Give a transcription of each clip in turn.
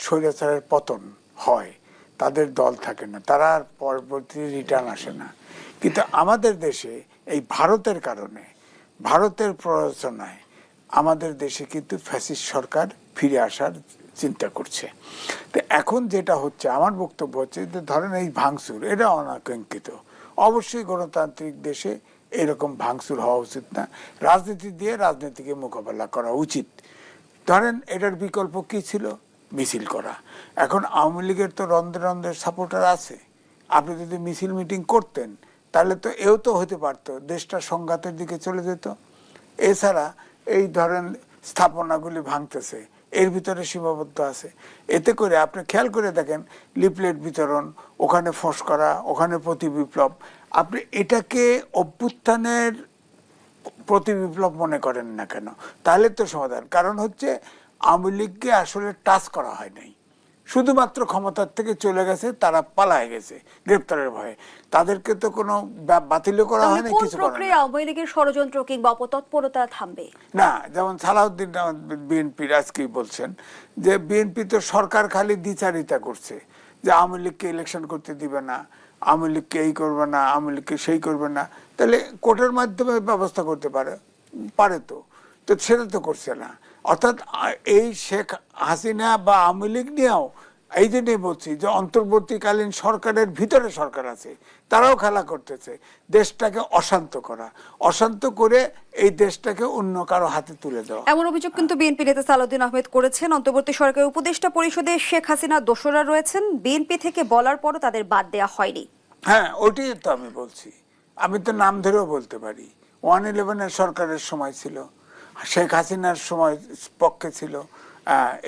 স্বৈরাচারের পতন হয়, তাদের দল থাকে না, তারা আর পরবর্তী রিটার্ন আসে না। কিন্তু আমাদের দেশে এই ভারতের কারণে, ভারতের প্ররোচনায় আমাদের দেশে কিন্তু ফ্যাসিস্ট সরকার ফিরে আসার চিন্তা করছে। তো এখন যেটা হচ্ছে, আমার বক্তব্য হচ্ছে যে ধরেন এই ভাঙচুর, এটা অনাকাঙ্ক্ষিত। অবশ্যই গণতান্ত্রিক দেশে এরকম ভাঙচুর হওয়া উচিত না, রাজনীতি দিয়ে রাজনীতিকে মোকাবেলা করা উচিত। ধরেন এটার বিকল্প কি ছিল? মিছিল করা। এখন আওয়ামী লীগের তো রন্ধ্রে রন্ধ্রে সাপোর্টার আছে, আপনি যদি মিছিল মিটিং করতেন তাহলে তো এও তো হতে পারতো দেশটা সংঘাতের দিকে চলে যেত। এছাড়া এই ধরেন স্থাপনাগুলি ভাঙতেছে, এর ভিতরে সীমাবদ্ধ আছে। এতে করে আপনি খেয়াল করে দেখেন, লিফলেট বিতরণ, ওখানে ফস করা, ওখানে প্রতি বিপ্লব, আপনি এটাকে অভ্যুত্থানের প্রতি বিপ্লব মনে করেন না কেন? তাহলে তো সমাধান। কারণ হচ্ছে আওয়ামী লীগকে আসলে টাচ করা হয় নাই, শুধুমাত্র ক্ষমতার থেকে চলে গেছে, তারা পালায় গেছে গ্রেপ্তারের ভয়ে, তাদেরকে তো কোনো বাতিলও করা হয় না, কিছু করা হয় না। আওয়ামী লীগের ষড়যন্ত্র কিংবা অপতৎপরতা থামবে না, যেমন সালাউদ্দিন বিএনপির আজকেই বলছেন যে বিএনপি তো সরকার খালি দ্বিচারিতা করছে, যে আওয়ামী লীগকে ইলেকশন করতে দিবে না, আওয়ামী লীগকে এই করবে না, আওয়ামী লীগকে সেই করবে না। তাহলে কোর্টের মাধ্যমে ব্যবস্থা করতে পারে, তো তো সেটা তো করছে না। অর্থাৎ এই শেখ হাসিনা বা আওয়ামী লীগ নিয়েও এই জন্যই বলছি যে অন্তর্বর্তীকালীন সরকারের ভিতরে সরকার আছে, তারাও খেলা করতেছে দেশটাকে অশান্ত করা, অশান্ত করে এই দেশটাকে অন্য কারো হাতে তুলে দেওয়া। এমন অভিযোগ কিন্তু বিএনপি নেতা সালাউদ্দিন আহমেদ করেছেন। অন্তর্বর্তী সরকারের উপদেষ্টা পরিষদে শেখ হাসিনা দোসররা রয়েছেন, বিএনপি থেকে বলার পরও তাদের বাদ দেওয়া হয়নি। হ্যাঁ, ওইটাই তো আমি বলছি, আমি তো নাম ধরেও বলতে পারি। 111-এর সরকারের সময় ছিল, শেখ হাসিনার সময় পক্ষে ছিল,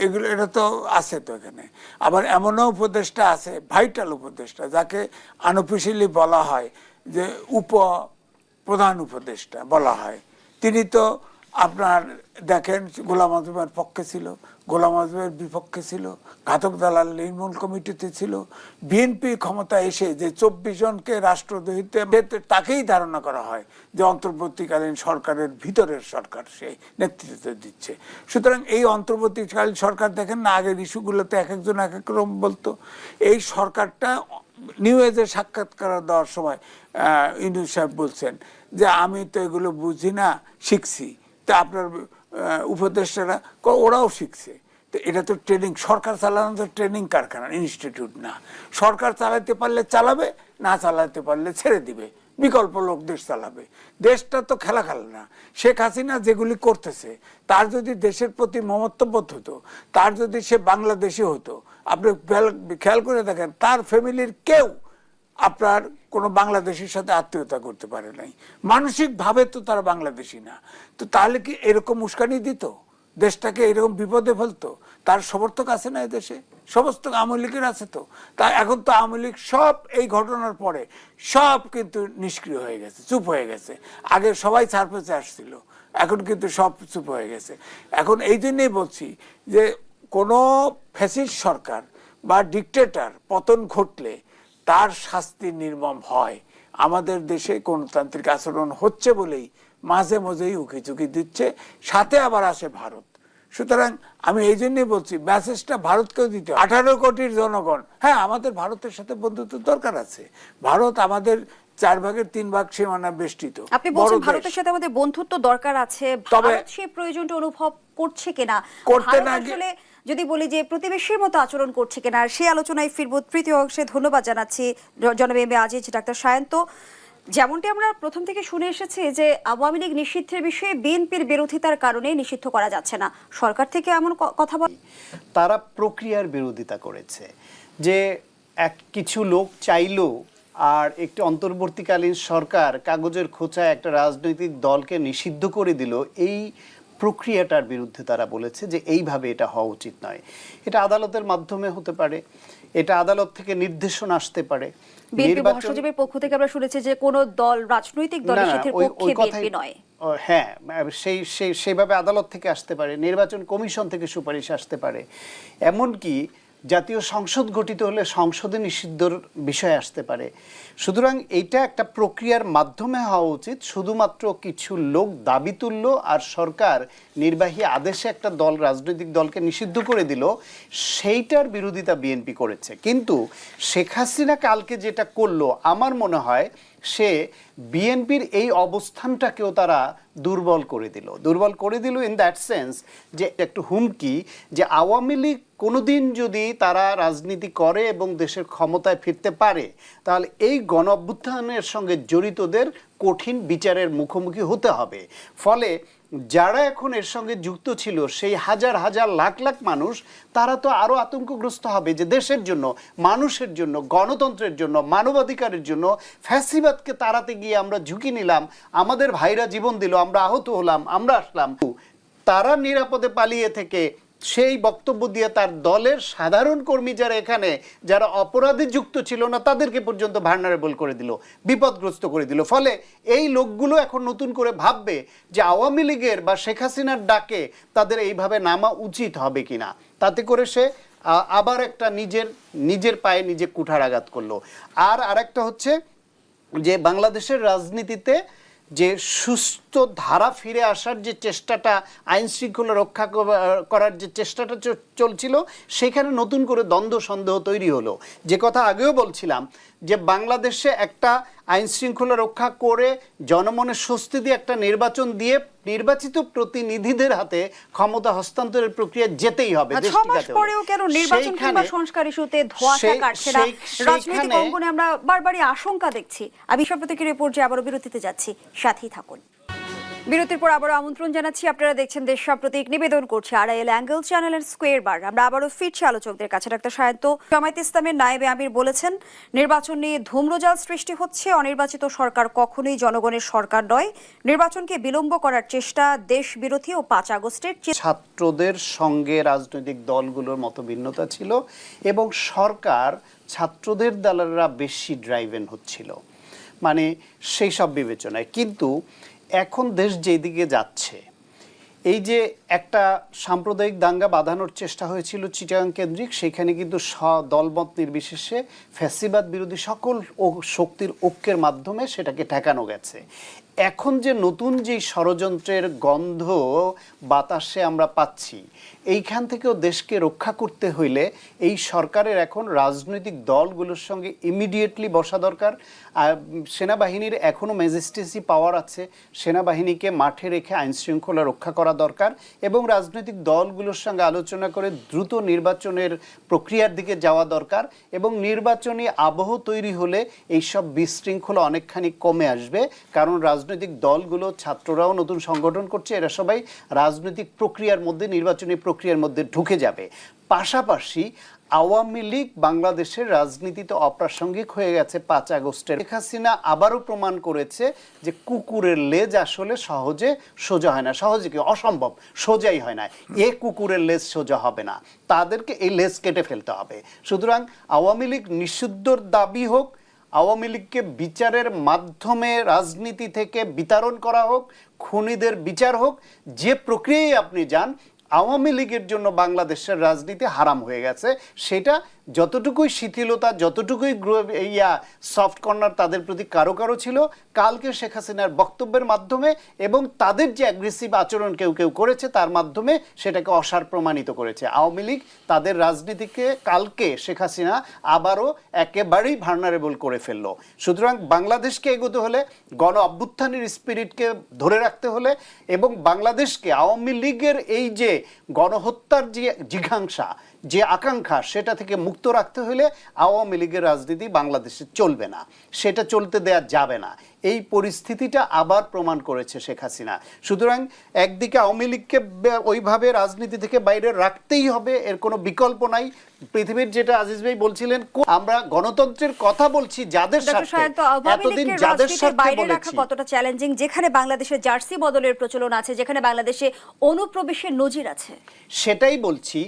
এগুলো এটা তো আছে তো এখানে। আবার এমনও উপদেষ্টা আছে, ভাইটাল উপদেষ্টা, যাকে আনঅফিশিয়ালি বলা হয় যে প্রধান উপদেষ্টা বলা হয়। তিনি তো আপনার দেখেন গোলাম আজমের পক্ষে ছিল, গোলাম আজমের বিপক্ষে ছিল, ঘাতক দালাল নির্মূল কমিটিতে ছিল। বিএনপি ক্ষমতা এসে যে 24 জনকে রাষ্ট্রদ্রোহিতে, তাকেই ধারণা করা হয় যে অন্তর্বর্তীকালীন সরকারের ভিতরের সরকার, সেই নেতৃত্ব দিচ্ছে। সুতরাং এই অন্তর্বর্তীকালীন সরকার দেখেন না, আগের ইস্যুগুলোতে এক একজন এক এক রকম বলতো। এই সরকারটা নিউ এজের সাক্ষাৎকার দেওয়ার সময় ইউনূস সাহেব বলছেন যে আমি তো এগুলো বুঝি না, শিখছি। তা আপনার উপদেষ্টারা ওরাও শিখছে। তো এটা তো ট্রেনিং, সরকার চালানো তো ট্রেনিং কারখানা, ইনস্টিটিউট না। সরকার চালাতে পারলে চালাবে, না চালাতে পারলে ছেড়ে দিবে, বিকল্প লোক দেশ চালাবে। দেশটা তো খেলা না। শেখ হাসিনা যেগুলি করতেছে, তার যদি দেশের প্রতি মমত্ববোধ হতো, তার যদি সে বাংলাদেশি হতো, আপনি খেয়াল করে দেখেন তার ফ্যামিলির কেউ আপনার কোনো বাংলাদেশের সাথে আত্মীয়তা করতে পারে নাই, মানসিকভাবে তো তারা বাংলাদেশি না। তো তাহলে কি এরকম উস্কানি দিত, দেশটাকে এরকম বিপদে ফেলতো? তার সমর্থক আছে না এদেশে, সমস্ত আওয়ামী লীগের আছে। তো তা এখন তো আওয়ামী লীগ সব এই ঘটনার পরে সব কিন্তু নিষ্ক্রিয় হয়ে গেছে, চুপ হয়ে গেছে। আগে সবাই ছাড়পেছে আসছিল, এখন কিন্তু সব চুপ হয়ে গেছে। এখন এই জন্যই বলছি যে কোনো ফ্যাসিস্ট সরকার বা ডিকটেটর পতন ঘটলে তার শাস্তি নির্মম হয়। আমাদের দেশে গণতান্ত্রিক আচরণ হচ্ছে বলেই মাঝে মাঝেই উকিঝুঁকি দিচ্ছে, সাথে আবার আসে ভারত। সুতরাং আমি এই জন্যই বলছি মেসেজটা ভারতকেও দিতে, 18 কোটির জনগণ, হ্যাঁ আমাদের ভারতের সাথে বন্ধুত্ব দরকার আছে। ভারত আমাদের 4/3 সীমানা বেষ্টিত। আপনি বলছেন ভারতের সাথে আমাদের বন্ধুত্ব দরকার আছে, ভারত সেই প্রয়োজনটা অনুভব করছে কিনা, করতে না আসলে যদি বলি যে প্রতিবেশীর মতো আচরণ করছে কিনা, সেই আলোচনায় ফিরব তৃতীয় অংশে। ধন্যবাদ জানাচ্ছি জনাব M A Aziz, doctor Sayanta. যেমনটি আমরা প্রথম থেকে শুনে এসেছি যে আওয়ামী লীগ নিষিদ্ধের বিষয়ে বিএনপির বিরোধিতার কারণে নিষিদ্ধ করা যাচ্ছে না, সরকার থেকে এমন কথা তারা প্রক্রিয়ার বিরোধিতা করেছে যে কিছু লোক চাইলো আর একটি অন্তর্বর্তীকালীন সরকার কাগজের খোঁচায় একটা রাজনৈতিক দলকে নিষিদ্ধ করে দিল, এই প্রক্রিয়াটার বিরুদ্ধে তারা বলেছে যে এইভাবে এটা হওয়া উচিত নয়। এটা আদালতের মাধ্যমে হতে পারে, এটা আদালত থেকে নির্দেশনা আসতে পারে। বিএনপি মহাসচিবের পক্ষ থেকে আমরা শুনেছি যে কোন দল রাজনৈতিক দল নিষিদ্ধের পক্ষে বিএনপি নয়। হ্যাঁ, সেইভাবে আদালত থেকে আসতে পারে, নির্বাচন কমিশন থেকে সুপারিশ আসতে পারে। এমনকি জাতীয় সংসদ গঠিত হলে সংসদে নিষিদ্ধর বিষয় আসতে পারে। সুতরাং এইটা একটা প্রক্রিয়ার মাধ্যমে হওয়া উচিত। শুধুমাত্র কিছু লোক দাবি তুলল আর সরকার নির্বাহী আদেশে একটা দল, রাজনৈতিক দলকে নিষিদ্ধ করে দিল, সেইটার বিরোধিতা বিএনপি করেছে। কিন্তু শেখ হাসিনা কালকে যেটা করলো, আমার মনে হয় সে বিএনপির এই অবস্থানটাকেও তারা দুর্বল করে দিল ইন দ্যাট সেন্স যে একটু হুমকি যে আওয়ামী লীগ কোনোদিন যদি তারা রাজনীতি করে এবং দেশের ক্ষমতায় ফিরতে পারে, তাহলে এই গণ অভ্যুত্থানের সঙ্গে জড়িতদের কঠিন বিচারের মুখোমুখি হতে হবে। ফলে যারা এখন এর সঙ্গে যুক্ত ছিল, সেই হাজার হাজার লাখ লাখ মানুষ, তারা তো আরও আতঙ্কগ্রস্ত হবে যে দেশের জন্য, মানুষের জন্য, গণতন্ত্রের জন্য, মানবাধিকারের জন্য ফ্যাসিবাদকে তাড়াতে গিয়ে আমরা ঝুঁকি নিলাম, আমাদের ভাইরা জীবন দিল, আমরা আহত হলাম, আমরা আসলাম। তারা নিরাপদে পালিয়ে থেকে সেই বক্তব্য দিয়ে তার দলের সাধারণ কর্মী যারা এখানে, যারা অপরাধে যুক্ত ছিল না, তাদেরকে পর্যন্ত ভালনারেবল করে দিল, বিপদগ্রস্ত করে দিল। ফলে এই লোকগুলো এখন নতুন করে ভাববে যে আওয়ামী লীগের বা শেখ হাসিনার ডাকে তাদের এইভাবে নামা উচিত হবে কিনা। তাতে করে সে আবার একটা নিজের পায়ে নিজে কুঠার আঘাত করলো। আর আরেকটা হচ্ছে যে বাংলাদেশের রাজনীতিতে যে সুস্থ ধারা ফিরে আসার যে চেষ্টাটা, আইন শৃঙ্খলা রক্ষা করার যে চেষ্টাটা চলছিল, সেখানে নতুন করে দ্বন্দ্ব সন্দেহ তৈরি হলো। যে কথা আগেও বলছিলাম যে বাংলাদেশে একটা আইন শৃঙ্খলা রক্ষা করে জনমনের স্বস্তি দিয়ে একটা নির্বাচন দিয়ে নির্বাচিত প্রতিনিধিদের হাতে ক্ষমতা হস্তান্তরের প্রক্রিয়া যেতেই হবে। পরেও কেন নির্বাচন কিংবা সংস্কার ইস্যুতে ধোঁয়াশা কাটছে না? রাজনৈতিক অঙ্গনে আমরা বারবারই আশঙ্কা দেখছি। আমি সব প্রতিক্রিয়া পর্যায়ে আবারও বিরতিতে যাচ্ছি, সাথেই থাকুন। বিরতির পর আবারও আমন্ত্রণ জানাচ্ছি, আপনারা দেখছেন দেশ সাম্প্রতিক, নিবেদন করছি আড়াইল অ্যাঙ্গেল চ্যানেলের স্কোয়ার বার। আমরা আবারও ফিরছি আলোচকদের কাছে। ডাক্তার সায়ন্ত, জামায়াতে ইসলামের নায়েবে আমির বলেছেন নির্বাচন নিয়ে ধূম্রজাল সৃষ্টি হচ্ছে, অনির্বাচিত সরকার কখনোই জনগণের সরকার নয়, নির্বাচনকে বিলম্ব করার চেষ্টা দেশ বিরোধী ও 5 আগস্টের। ছাত্রদের সঙ্গে রাজনৈতিক দলগুলোর মতভিন্নতা ছিল এবং সরকার ছাত্রদের দ্বারা বেশি ড্রাইভেন হচ্ছিল, মানে সেই সব বিবেচনায়। কিন্তু এখন দেশ যেদিকে যাচ্ছে, এই যে একটা সাম্প্রদায়িক দাঙ্গা বাঁধানোর চেষ্টা হয়েছিল চিটাগাং কেন্দ্রিক, সেখানে কিন্তু দলমত নির্বিশেষে ফ্যাসিবাদ বিরোধী সকল শক্তির ঐক্যের মাধ্যমে সেটাকে ঠেকানো গেছে। এখন যে নতুন যে ষড়যন্ত্রের গন্ধ বাতাসে আমরা পাচ্ছি, এইখান থেকেও দেশকে রক্ষা করতে হইলে এই সরকারের এখন রাজনৈতিক দলগুলোর সঙ্গে ইমিডিয়েটলি বসা দরকার। সেনাবাহিনীর এখনও ম্যাজিস্ট্রেসি পাওয়ার আছে, সেনাবাহিনীকে মাঠে রেখে আইন শৃঙ্খলা রক্ষা করা দরকার এবং রাজনৈতিক দলগুলোর সঙ্গে আলোচনা করে দ্রুত নির্বাচনের প্রক্রিয়ার দিকে যাওয়া দরকার। এবং নির্বাচনী আবহ তৈরি হলে এইসব বিশৃঙ্খলা অনেকখানি কমে আসবে, কারণ রাজনৈতিক দলগুলো, ছাত্ররাও নতুন সংগঠন করছে, এরা সবাই রাজনৈতিক প্রক্রিয়ার মধ্যে, নির্বাচনী প্রক্রিয়ার মধ্যে ঢুকে যাবে। পাশাপাশি আওয়ামী লীগ বাংলাদেশের রাজনীতিতে অপ্রাসঙ্গিক হয়ে গেছে 5 আগস্টের। শেখ হাসিনা আবারও প্রমাণ করেছে যে কুকুরের লেজ আসলে সহজে সোজা হয় না, সহজে কি অসম্ভব, সোজাই হয় না। কুকুরের লেজ সোজা হবে না, তাদেরকে এই লেজ কেটে ফেলতে হবে। সুতরাং আওয়ামী লীগ নিষিদ্ধর দাবি হোক, আওয়ামী লীগকে বিচারের মাধ্যমে রাজনীতি থেকে বিতাড়ন করা হোক, খুনিদের বিচার হোক, যে প্রক্রিয়ায় আপনি যান, আওয়ামী লীগের জন্য বাংলাদেশের রাজনীতি হারাম হয়ে গেছে। সেটা যতটুকুই শিথিলতা, যতটুকুই সফট কর্নার তাদের প্রতি কারো কারো ছিল, কালকে শেখ হাসিনার বক্তব্যের মাধ্যমে এবং তাদের যে অ্যাগ্রেসিভ আচরণ কেউ কেউ করেছে তার মাধ্যমে সেটাকে অসার প্রমাণিত করেছে। আওয়ামী লীগ তাদের রাজনীতিকে কালকে শেখ হাসিনা আবারও একেবারেই ভালনারেবল করে ফেললো। সুতরাং বাংলাদেশকে এগোতে হলে, গণ অভ্যুত্থানের স্পিরিটকে ধরে রাখতে হলে এবং বাংলাদেশকে আওয়ামী লীগের এই যে গণহত্যার যে জিঘাংসা, যে আকাঙ্ক্ষা, সেটা থেকে মুক্ত রাখতে হলে আওয়ামী লীগের রাজনীতি বাংলাদেশে চলবে না, সেটা চলতে দেয়া যাবে না। এই পরিস্থিতিটা আবার প্রমাণ করেছে শেখ হাসিনা। সুতরাং একদিকে আওয়ামী লীগকে ওইভাবে রাজনীতি থেকে বাইরে রাখতেই হবে, এর কোনো বিকল্প নাই। পৃথিবীর, যেটা আজিজ ভাই বলছিলেন, আমরা গণতন্ত্রের কথা বলছি যাদের সাথে এতদিন যাদের সাথে বাইরে রাখা কতটা চ্যালেঞ্জিং, যেখানে বাংলাদেশের জার্সি বদলের প্রচলন আছে, যেখানে বাংলাদেশে অনুপ্রবেশের নজির আছে। সেটাই বলছি